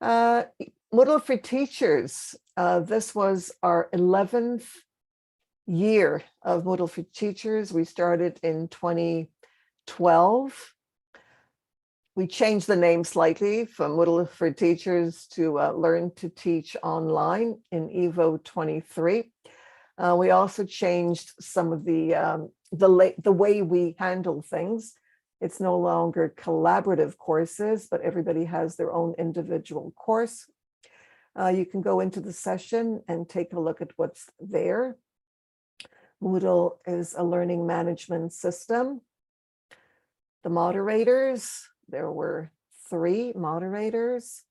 Uh, Moodle for Teachers. This was our 11th year of Moodle for Teachers. We started in 2012. We changed the name slightly from Moodle for Teachers to Learn to Teach Online in EVO 23. We also changed some of the way we handle things. It's no longer collaborative courses, but everybody has their own individual course. You can go into the session and take a look at what's there. Moodle is a learning management system. The moderators, there were 3 moderators.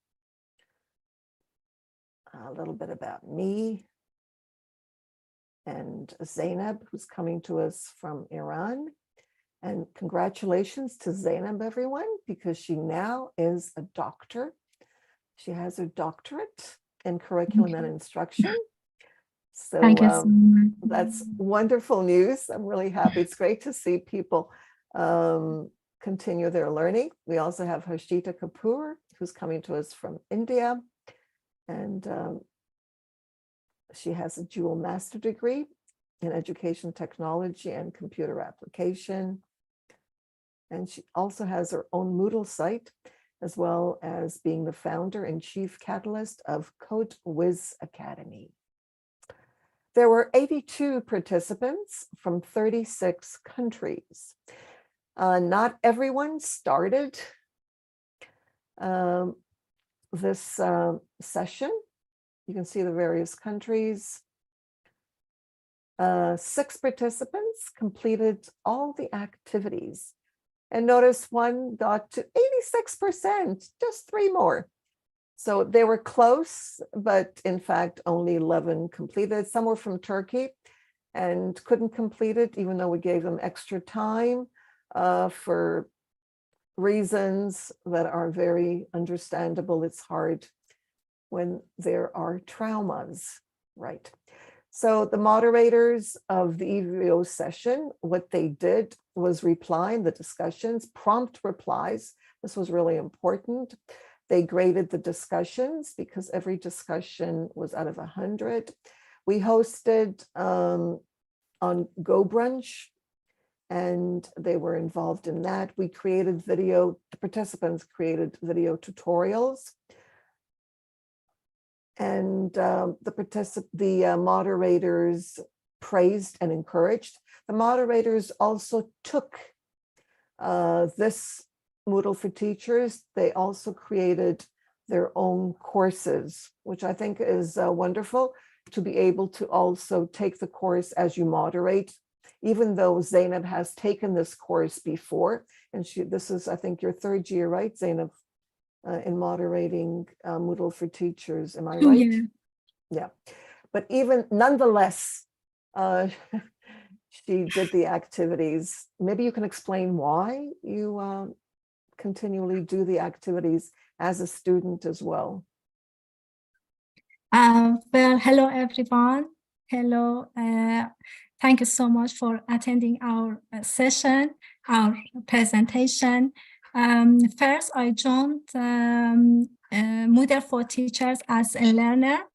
A little bit about me and Zeynab, who's coming to us from Iran. And congratulations to Zeynab, everyone, because she now is a doctor. She has her doctorate in curriculum and instruction. So that's wonderful news. I'm really happy. It's great to see people continue their learning. We also have Harshita Kapoor, who's coming to us from India. And she has a dual master degree in education technology and computer application. And she also has her own Moodle site, as well as being the founder and chief catalyst of Code Whiz Academy. There were 82 participants from 36 countries. Not everyone started this session. You can see the various countries. 6 participants completed all the activities. And notice one got to 86%, just 3 more. So they were close, but in fact, only 11 completed. Some were from Turkey and couldn't complete it, even though we gave them extra time for reasons that are very understandable. It's hard when there are traumas, right? So the moderators of the EVO session, what they did was reply in the discussions, prompt replies. This was really important. They graded the discussions because every discussion was out of 100. We hosted on Go Brunch, and they were involved in that. We created video, the participants created video tutorials. And the moderators praised and encouraged. The moderators also took this Moodle for Teachers. They also created their own courses, which I think is wonderful to be able to also take the course as you moderate, even though Zeynab has taken this course before. And this is, I think, your 3rd year, right, Zeynab? In moderating Moodle for Teachers, am I right? Yeah. Yeah, but even nonetheless, she did the activities. Maybe you can explain why you continually do the activities as a student as well. Well, hello everyone. Hello. Thank you so much for attending our session, our presentation. First, I joined Moodle for Teachers as a learner,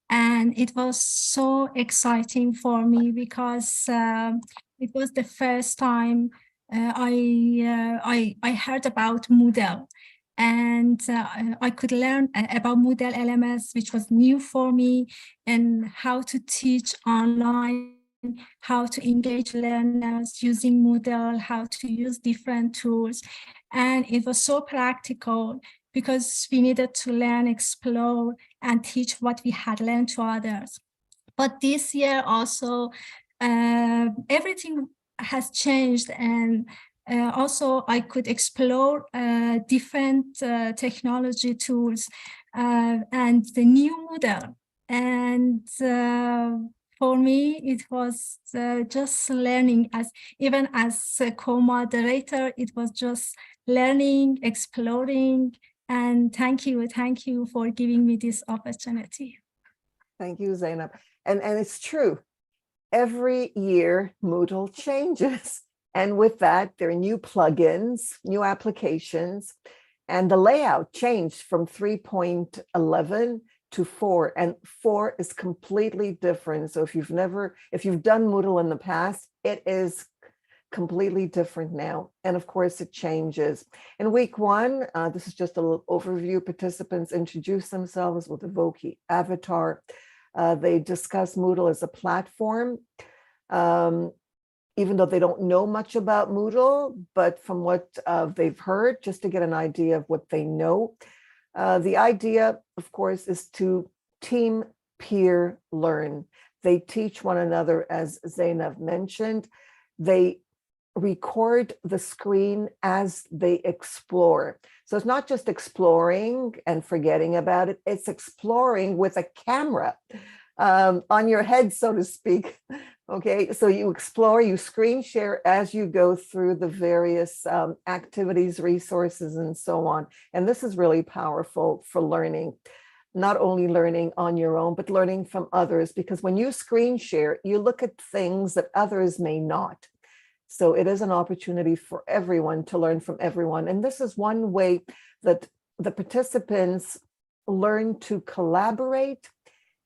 and it was so exciting for me because it was the first time I heard about Moodle, and I could learn about Moodle LMS, which was new for me, and how to teach online, how to engage learners using Moodle, how to use different tools. And it was so practical because we needed to learn, explore, and teach what we had learned to others. But this year also, everything has changed, and also I could explore different technology tools and the new Moodle. And for me, it was just learning, even as a co-moderator, it was just learning, exploring, and thank you for giving me this opportunity. Thank you, Zeynab. And it's true. Every year, Moodle changes. And with that, there are new plugins, new applications. And the layout changed from 3.11 to 4, and 4 is completely different. So if you've done Moodle in the past, it is completely different now. And of course it changes. In week 1, this is just a little overview. Participants introduce themselves with a Voki avatar. They discuss Moodle as a platform, even though they don't know much about Moodle, but from what they've heard, just to get an idea of what they know. The idea, of course, is to team peer learn. They teach one another, as Zeynab mentioned. They record the screen as they explore. So it's not just exploring and forgetting about it, it's exploring with a camera on your head, so to speak. Okay, so you explore, you screen share as you go through the various activities, resources, and so on. And this is really powerful for learning, not only learning on your own, but learning from others, because when you screen share, you look at things that others may not. So it is an opportunity for everyone to learn from everyone. And this is one way that the participants learn to collaborate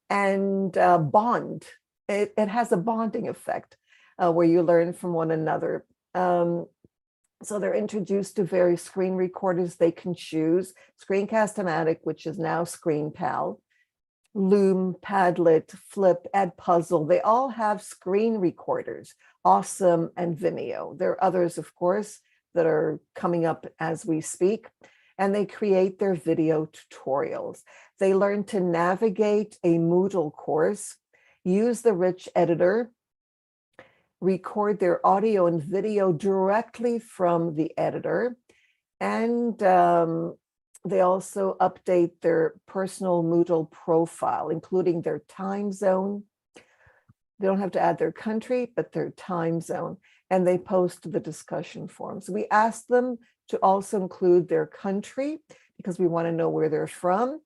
and bond. It has a bonding effect where you learn from one another. So they're introduced to various screen recorders they can choose. Screencast-O-Matic, which is now ScreenPal, Loom, Padlet, Flip, Edpuzzle, they all have screen recorders, Awesome and Vimeo. There are others, of course, that are coming up as we speak, and they create their video tutorials. They learn to navigate a Moodle course, use the rich editor, record their audio and video directly from the editor, and they also update their personal Moodle profile, including their time zone. They don't have to add their country, but their time zone, and they post to the discussion forums. We ask them to also include their country because we want to know where they're from,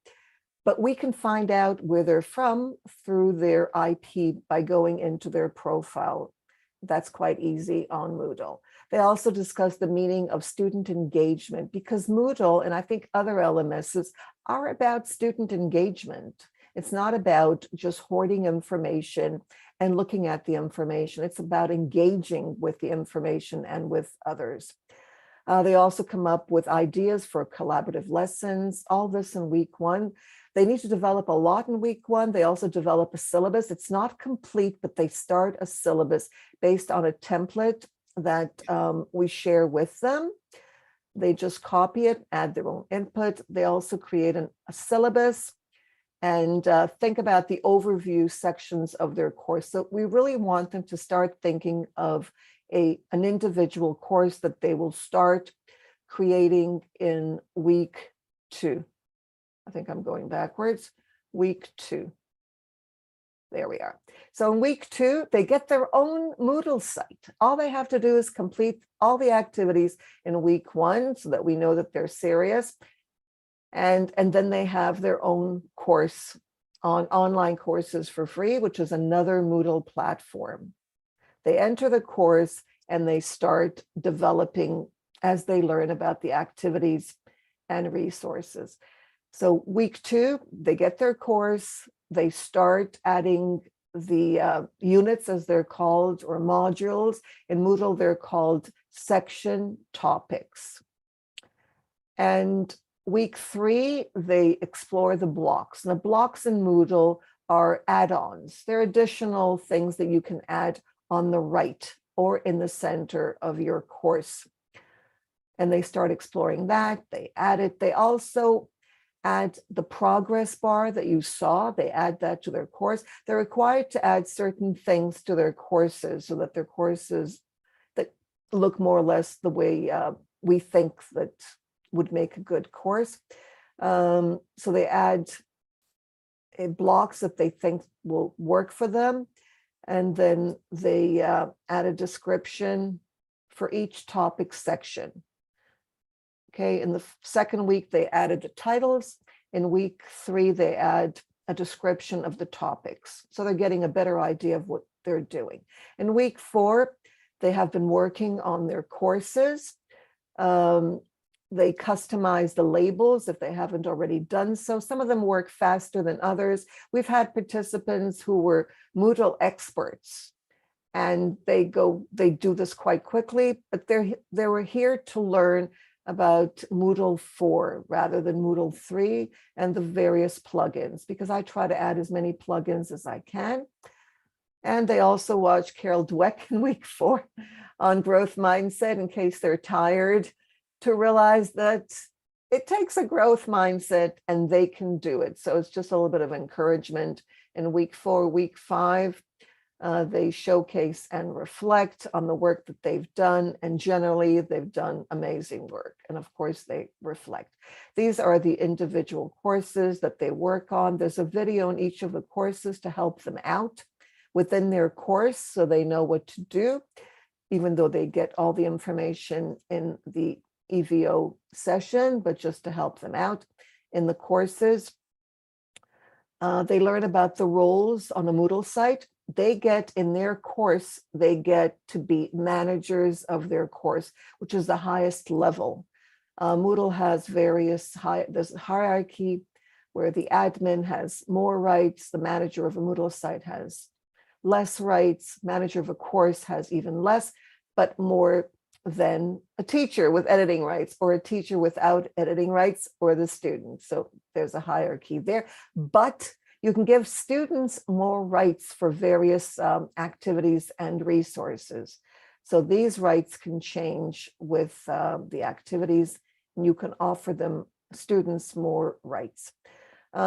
but we can find out where they're from through their IP by going into their profile. That's quite easy on Moodle. They also discuss the meaning of student engagement, because Moodle, and I think other LMSs, are about student engagement. It's not about just hoarding information and looking at the information. It's about engaging with the information and with others. They also come up with ideas for collaborative lessons, all this in week 1. They need to develop a lot in week 1. They also develop a syllabus. It's not complete, but they start a syllabus based on a template that we share with them. They just copy it, add their own input. They also create a syllabus and think about the overview sections of their course. So we really want them to start thinking of an individual course that they will start creating in week 2. I think I'm going backwards. Week 2. There we are. So in week 2, they get their own Moodle site. All they have to do is complete all the activities in week 1 so that we know that they're serious. And then they have their own course on online courses for free, which is another Moodle platform. They enter the course and they start developing as they learn about the activities and resources. So week 2, they get their course, they start adding the units, as they're called, or modules. In Moodle, they're called section topics. And week 3, they explore the blocks. And the blocks in Moodle are add-ons. They're additional things that you can add on the right or in the center of your course. And they start exploring that, they add it. They also add the progress bar that you saw, they add that to their course. They're required to add certain things to their courses so that their courses that look more or less the way we think that would make a good course. So they add blocks that they think will work for them. And then they add a description for each topic section. Okay, in the second week, they added the titles. In week 3, they add a description of the topics. So they're getting a better idea of what they're doing. In week 4, they have been working on their courses. They customize the labels if they haven't already done so. Some of them work faster than others. We've had participants who were Moodle experts, and they do this quite quickly, but they were here to learn about Moodle 4 rather than Moodle 3 and the various plugins, because I try to add as many plugins as I can. And they also watch Carol Dweck in week 4 on growth mindset in case they're tired, to realize that it takes a growth mindset and they can do it. So it's just a little bit of encouragement in week 4, week 5. They showcase and reflect on the work that they've done, and generally they've done amazing work. And of course they reflect. These are the individual courses that they work on. There's a video in each of the courses to help them out within their course so they know what to do, even though they get all the information in the EVO session, but just to help them out in the courses. They learn about the roles on a Moodle site. They get in their course, they get to be managers of their course, which is the highest level. Moodle has there's a hierarchy where the admin has more rights, the manager of a Moodle site has less rights, manager of a course has even less, but more than a teacher with editing rights, or a teacher without editing rights, or the student. So there's a hierarchy there, but you can give students more rights for various activities and resources. So these rights can change with the activities, and you can offer them students more rights.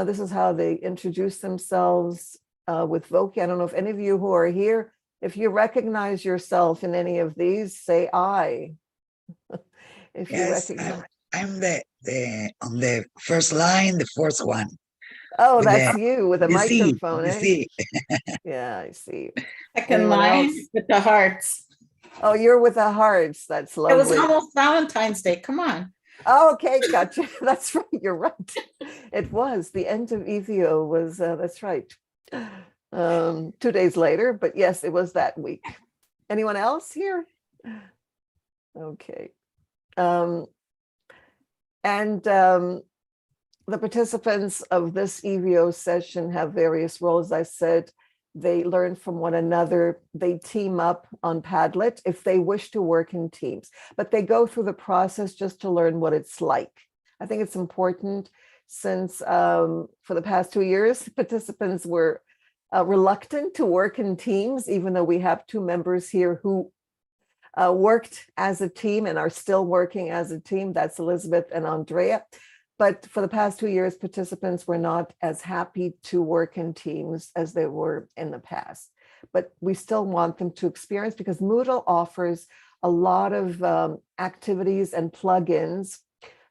This is how they introduce themselves with Voki. I don't know if any of you who are here, if you recognize yourself in any of these, say I. If yes, you recognize. I'm the on the first line, the fourth one. Oh, that's you with a you microphone, you eh? see. Yeah, I see. Second Anyone line else? with the hearts. Oh, you're with the hearts. That's It was lovely. almost Valentine's Day. Come on. Oh, okay, gotcha. That's right. You're right. It was the end of EVO was, that's right. 2 days later, but yes, it was that week. Anyone else here? Okay. The participants of this EVO session have various roles. I said they learn from one another. They team up on Padlet if they wish to work in teams, but they go through the process just to learn what it's like. I think it's important since for the past 2 years, participants were reluctant to work in teams, even though we have 2 members here who worked as a team and are still working as a team. That's Elizabeth and Andrea. But for the past 2 years, participants were not as happy to work in teams as they were in the past. But we still want them to experience, because Moodle offers a lot of activities and plugins,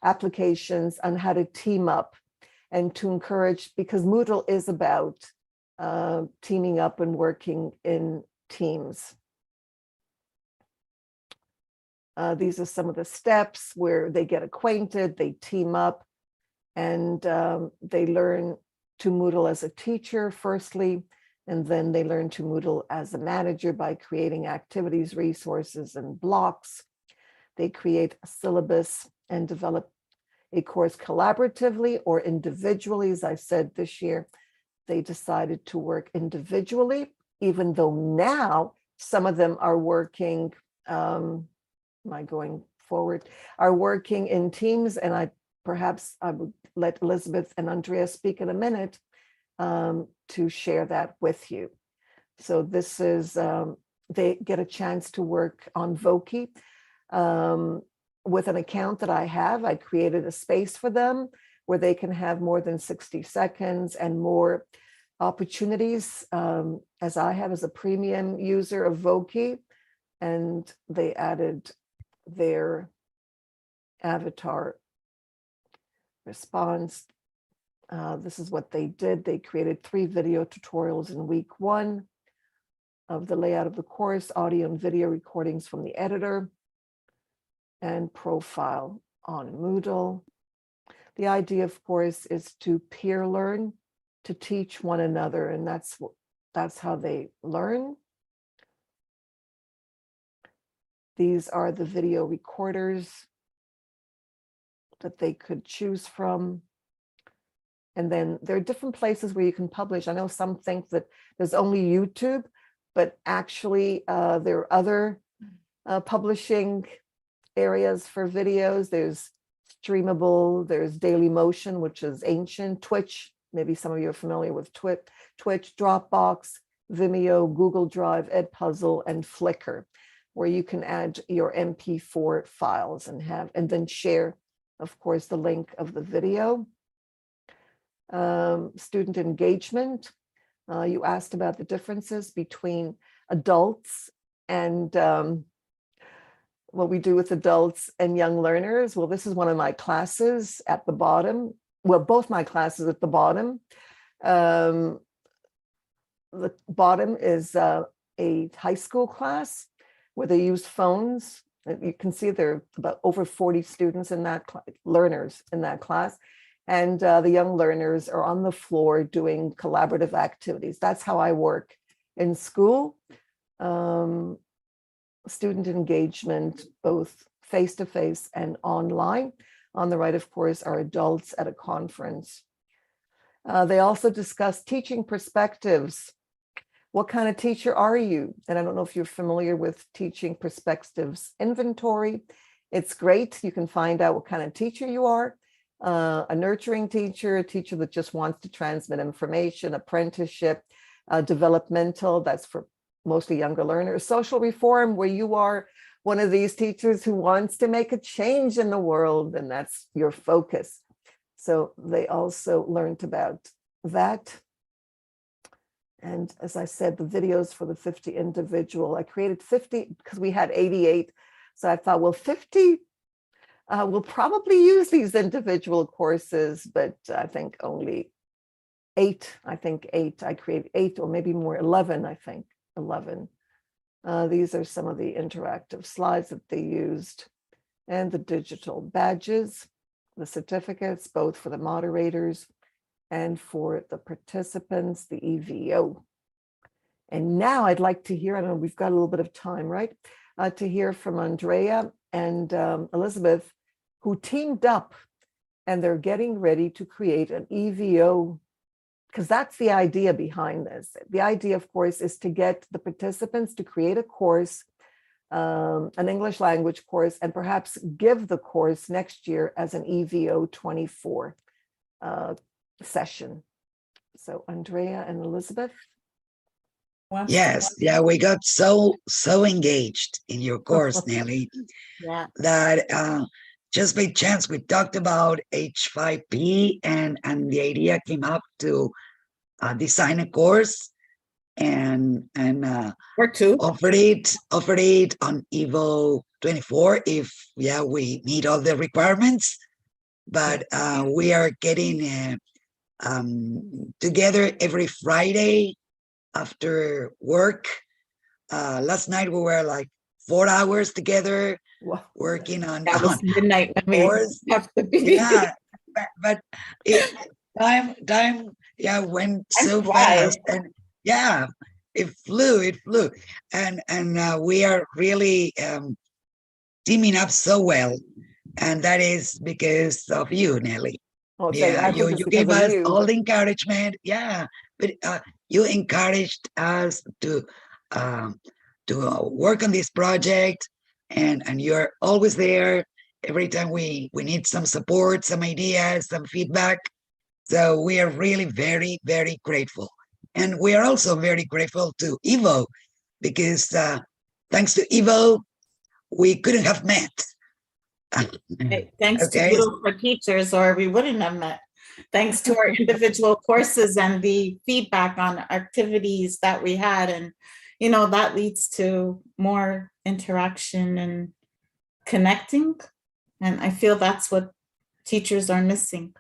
applications on how to team up and to encourage, because Moodle is about teaming up and working in teams. These are some of the steps where they get acquainted, they team up, and they learn to Moodle as a teacher firstly, and then they learn to Moodle as a manager by creating activities, resources, and blocks. They create a syllabus and develop a course collaboratively or individually. As I said, this year, they decided to work individually, even though now some of them are working, am I going forward, are working in teams, and perhaps I would let Elizabeth and Andrea speak in a minute to share that with you. So this is, they get a chance to work on Voki with an account that I have. I created a space for them where they can have more than 60 seconds and more opportunities, as I have as a premium user of Voki, and they added their avatar response. This is what they did. They created 3 video tutorials in week 1 of the layout of the course, audio and video recordings from the editor, and profile on Moodle. The idea, of course, is to peer learn, to teach one another, and that's how they learn. These are the video recorders that they could choose from. And then there are different places where you can publish. I know some think that there's only YouTube, but actually there are other publishing areas for videos. There's Streamable, there's Dailymotion, which is ancient, Twitch, maybe some of you are familiar with Twitch, Dropbox, Vimeo, Google Drive, Edpuzzle, and Flickr, where you can add your MP4 files and then share, of course, the link of the video. Student engagement. You asked about the differences between adults and what we do with adults and young learners. Well, this is one of my classes at the bottom. Well, both my classes at the bottom. The bottom is a high school class where they use phones. You can see there are about over 40 students in that learners in that class. And the young learners are on the floor doing collaborative activities. That's how I work in school. Student engagement, both face-to-face and online. On the right, of course, are adults at a conference. They also discuss teaching perspectives. What kind of teacher are you? And I don't know if you're familiar with Teaching Perspectives Inventory. It's great. You can find out what kind of teacher you are. A nurturing teacher, a teacher that just wants to transmit information, apprenticeship, developmental, that's for mostly younger learners, social reform, where you are one of these teachers who wants to make a change in the world, and that's your focus. So they also learned about that. And as I said, the videos for the 50 individual, I created 50 because we had 88. So I thought, well, 50, we'll probably use these individual courses, but I think only 8. I created 8 or maybe more, 11, I think, 11. These are some of the interactive slides that they used and the digital badges, the certificates, both for the moderators and for the participants, the EVO. And now I'd like to hear, I don't know, we've got a little bit of time, right? To hear from Andrea and Elizabeth, who teamed up and they're getting ready to create an EVO, because that's the idea behind this. The idea, of course, is to get the participants to create a course, an English language course, and perhaps give the course next year as an EVO 24 session. So Andrea and Elizabeth. Yes, yeah, we got so engaged in your course, Nellie, Yeah. that just by chance we talked about H5P and the idea came up to design a course and Or 2. offered it on EVO 24 if we meet all the requirements. But we are getting together every Friday after work. Last night we were like 4 hours together. Wow. Working on that was midnight when we have to be. Yeah, but time went so fast, and it flew, and we are really teaming up so well, and that is because of you, Nellie. Oh, you gave us all the encouragement, but you encouraged us to work on this project, and you're always there every time we need some support, some ideas, some feedback. So we are really very, very grateful. And we are also very grateful to EVO, because thanks to EVO, we couldn't have met. Thanks to Moodle for Teachers, or we wouldn't have met. Thanks to our individual courses and the feedback on activities that we had. And, that leads to more interaction and connecting. And I feel that's what teachers are missing.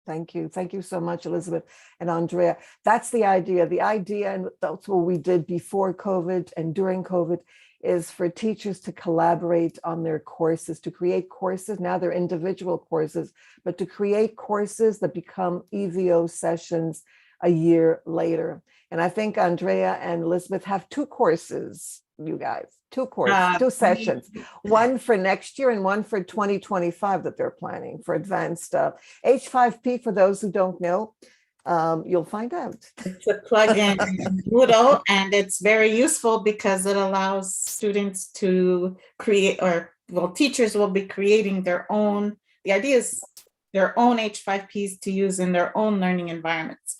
Thank you. Thank you so much, Elizabeth and Andrea. That's the idea. The idea, and that's what we did before COVID and during COVID, is for teachers to collaborate on their courses, to create courses. Now they're individual courses, but to create courses that become EVO sessions a year later. And I think Andrea and Elizabeth have 2 courses, you guys, 2 courses, 2 sessions, one for next year and one for 2025 that they're planning for advanced H5P. For those who don't know, you'll find out. It's a plugin in Moodle, and it's very useful because it allows students to create, teachers will be creating their own, the idea is their own H5Ps to use in their own learning environments.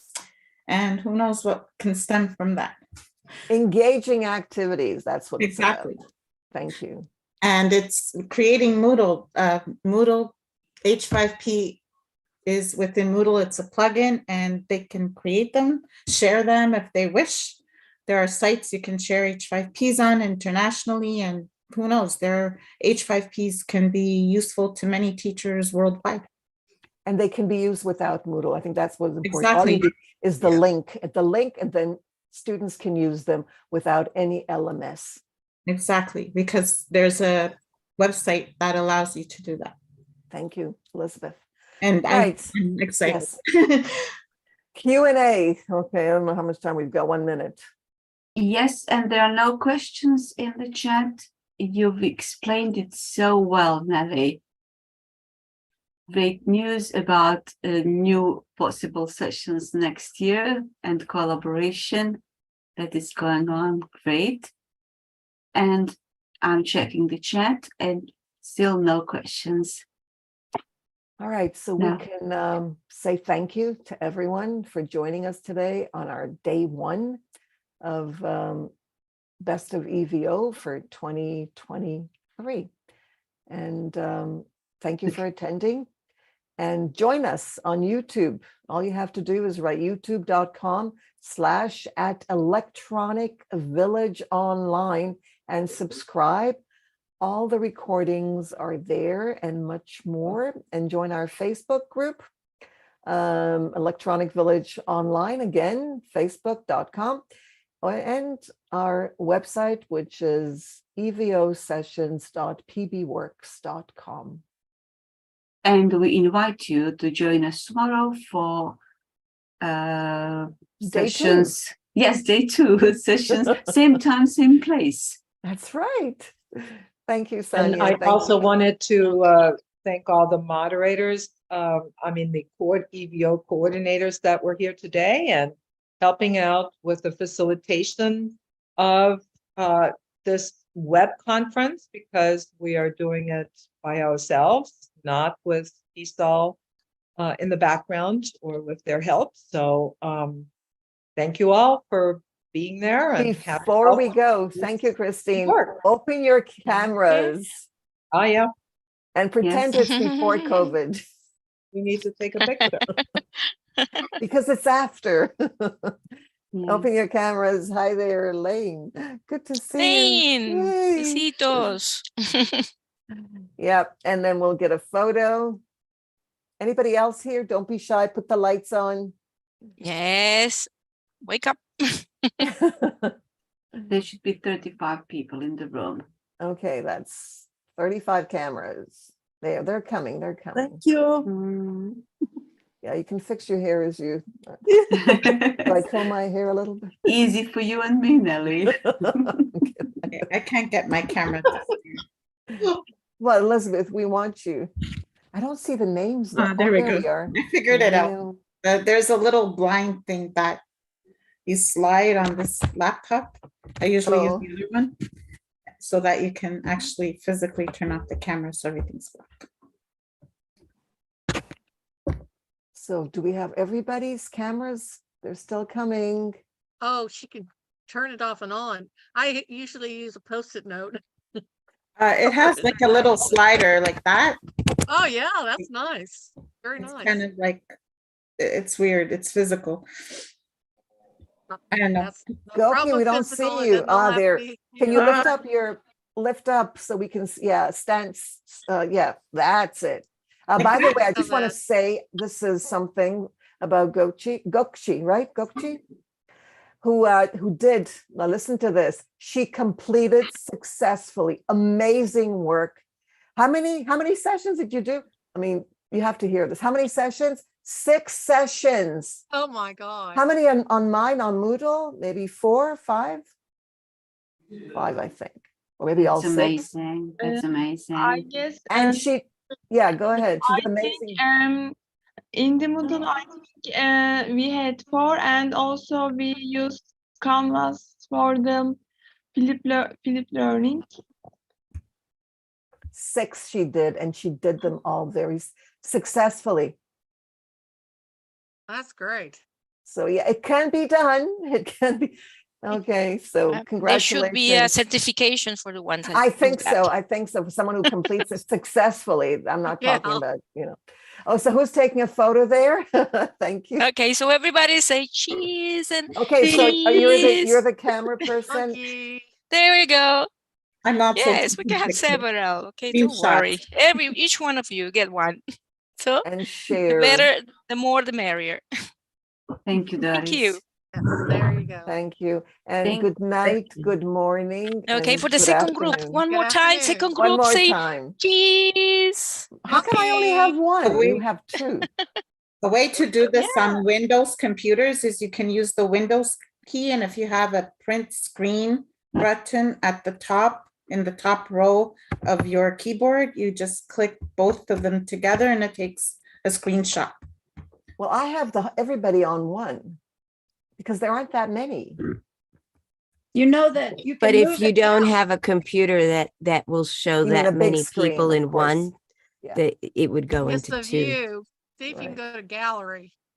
And who knows what can stem from that. Engaging activities, that's what it's Exactly. about. Thank you. And it's creating Moodle. Moodle H5P is within Moodle. It's a plugin, and they can create them, share them if they wish. There are sites you can share H5Ps on internationally, and who knows, their H5Ps can be useful to many teachers worldwide. And they can be used without Moodle. I think that's what's important. All Exactly. you need is the link, and then students can use them without any LMS. Exactly, because there's a website that allows you to do that. Thank you, Elizabeth. And Right. I'm excited. Yes. Q&A. Okay, I don't know how much time we've got. 1 minute. Yes, and there are no questions in the chat. You've explained it so well, Nellie. Great news about new possible sessions next year and collaboration that is going on. Great. And I'm checking the chat and still no questions. All right, so No. we can say thank you to everyone for joining us today on our day 1 of Best of EVO for 2023. And thank you for attending. And join us on YouTube. All you have to do is write youtube.com/@electronicvillageonline and subscribe. All the recordings are there and much more. And join our Facebook group, Electronic Village Online, again, facebook.com. And our website, which is evosessions.pbworks.com. And we invite you to join us tomorrow for Day 2. sessions. Yes, day 2 sessions, same time, same place. That's right. Thank you, Sonia. And I Thank also you. wanted to thank all the moderators, the EVO coordinators that were here today and helping out with the facilitation of this web conference, because we are doing it by ourselves, not with TESOL in the background or with their help. So thank you all for being there. And Before we go, thank you, Christine. Sure. Open your cameras Oh, yeah. and pretend Yes. it's before COVID, We need to take a picture. because it's after. Yes. Open your cameras. Hi there, Elaine. Good to see you. Lane, Yay. besitos. Yep, and then we'll get a photo. Anybody else here? Don't be shy. Put the lights on. Yes, wake up. There should be 35 people in the room. Okay, that's 35 cameras. They're coming. They're coming. Thank you. Mm. Yeah, you can fix your hair as you. Do I comb my hair a little bit? Easy for you and me, Nellie. I can't get my camera. Well, Elizabeth, we want you. I don't see the names. Though. Ah, there we go. We are. I figured it out. Neil. There's a little blind thing that you slide on this laptop. I usually use Oh. the other one so that you can actually physically turn off the camera so everything's black. So do we have everybody's cameras? They're still coming. Oh, she can turn it off and on. I usually use a Post-it note. It has like a little slider like that. Oh, yeah, that's nice. Very It's nice. kind of like, it's weird. It's physical. I don't know. That's no Goki, problem we don't physical, see it you. doesn't all have to There. be, Can you know. lift up so we can, yeah, stand, yeah, that's it. By the way, I just want to that. say, this is something about Gokchi, right? Gokchi? Who did, now listen to this, she completed successfully, amazing work. How many sessions did you do? I mean, you have to hear this. How many sessions? 6 sessions. Oh my God. How many on mine on Moodle? Maybe 4, 5? 5, I think. Or maybe all That's 6. amazing. That's amazing. I guess And she, yeah, go ahead. She did I amazing. think in the Moodle I think we had 4 and also we used Canvas for the Philip Learning. 6 she did, and she did them all very successfully. That's great. So yeah, it can be done. It can be. Okay, so There congratulations. should be a certification for the ones that I do think so. that. I think so. For someone who completes it successfully. I'm not Yeah. talking about, Oh, so who's taking a photo there? Thank you. Okay, so everybody say cheese and Okay, so cheese. you're the camera person. Monkey. There we go. I'm also. Yes, we can have taking pictures. several. Okay, Few don't worry. shots. Each one of you get one. So And the share. better, the more, the merrier. Thank you, Doris. Thank you. Yes, there you go. Thank you. And Thank- good night, you. good morning. Okay, and for the good second group, afternoon. one Good more time. afternoon. Second One group, more say time. cheese. How can I only have one? we- You have 2. The way to do this on Windows computers is you can use the Windows key, and if you have a print screen button at the top, in the top row of your keyboard, you just click both of them together and it takes a screenshot. Well, I have everybody on one because there aren't that many. You know that you can But if move you it don't down. have a computer that will show You mean a that big many screen, people of in course. one, Yeah. that it would go Just into the 2. view. See if you can Right. go to gallery.